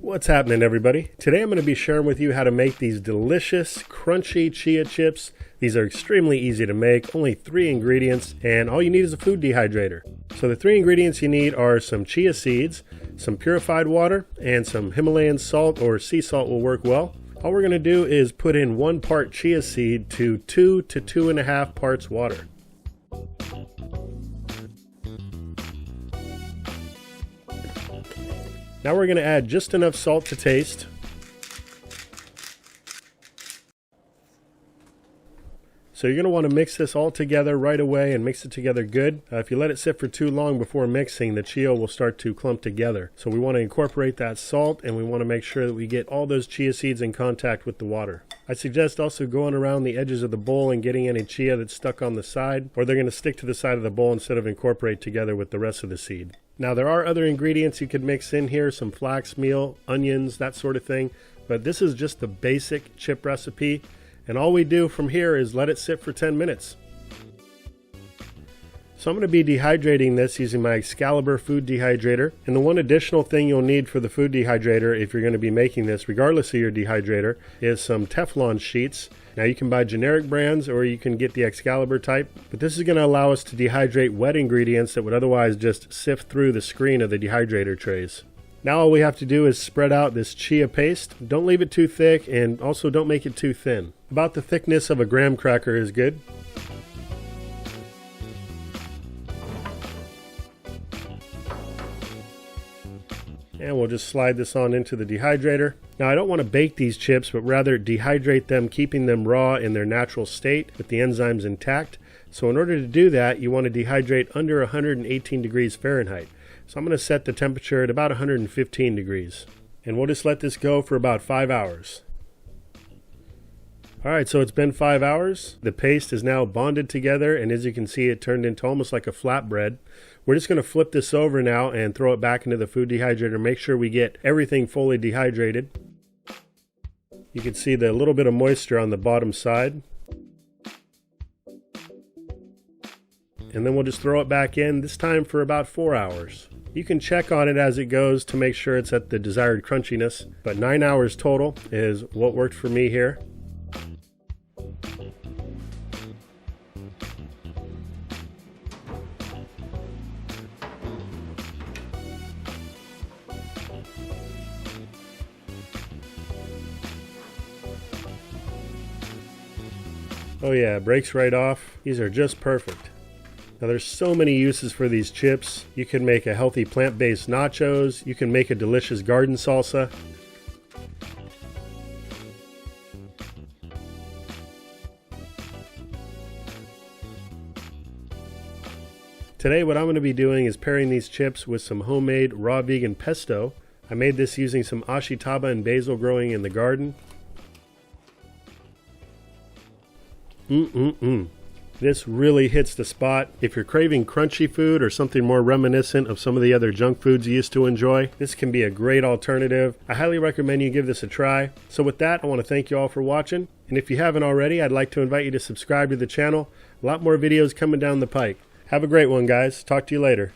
What's happening, everybody? Today I'm going to be sharing with you how to make these delicious, crunchy chia chips. These are extremely easy to make, only 3 ingredients, and all you need is a food dehydrator. So the 3 ingredients you need are some chia seeds, some purified water, and some Himalayan salt or sea salt will work well. All we're going to do is put in 1 part chia seed to 2 to 2.5 parts water. Now we're going to add just enough salt to taste. So you're going to want to mix this all together right away and mix it together good. If you let it sit for too long before mixing, the chia will start to clump together. So we want to incorporate that salt, and we want to make sure that we get all those chia seeds in contact with the water. I suggest also going around the edges of the bowl and getting any chia that's stuck on the side, or they're going to stick to the side of the bowl instead of incorporate together with the rest of the seed. Now there are other ingredients you could mix in here, some flax meal, onions, that sort of thing, but this is just the basic chip recipe, and all we do from here is let it sit for 10 minutes. So I'm going to be dehydrating this using my Excalibur food dehydrator, and the one additional thing you'll need for the food dehydrator if you're going to be making this regardless of your dehydrator is some Teflon sheets. Now you can buy generic brands or you can get the Excalibur type, but this is going to allow us to dehydrate wet ingredients that would otherwise just sift through the screen of the dehydrator trays. Now all we have to do is spread out this chia paste. Don't leave it too thick, and also don't make it too thin. About the thickness of a graham cracker is good. And we'll just slide this on into the dehydrator. Now I don't want to bake these chips, but rather dehydrate them, keeping them raw in their natural state with the enzymes intact. So in order to do that, you want to dehydrate under 118 degrees Fahrenheit. So I'm going to set the temperature at about 115 degrees. And we'll just let this go for about 5 hours. Alright, so it's been 5 hours. The paste is now bonded together, and as you can see, it turned into almost like a flatbread. We're just going to flip this over now and throw it back into the food dehydrator. Make sure we get everything fully dehydrated. You can see the little bit of moisture on the bottom side. And then we'll just throw it back in, this time for about 4 hours. You can check on it as it goes to make sure it's at the desired crunchiness, but 9 hours total is what worked for me here. Oh yeah, it breaks right off. These are just perfect. Now there's so many uses for these chips. You can make a healthy plant-based nachos. You can make a delicious garden salsa. Today what I'm going to be doing is pairing these chips with some homemade raw vegan pesto. I made this using some ashitaba and basil growing in the garden. This really hits the spot. If you're craving crunchy food or something more reminiscent of some of the other junk foods you used to enjoy, this can be a great alternative. I highly recommend you give this a try. So with that, I want to thank you all for watching. And if you haven't already, I'd like to invite you to subscribe to the channel. A lot more videos coming down the pike. Have a great one, guys. Talk to you later.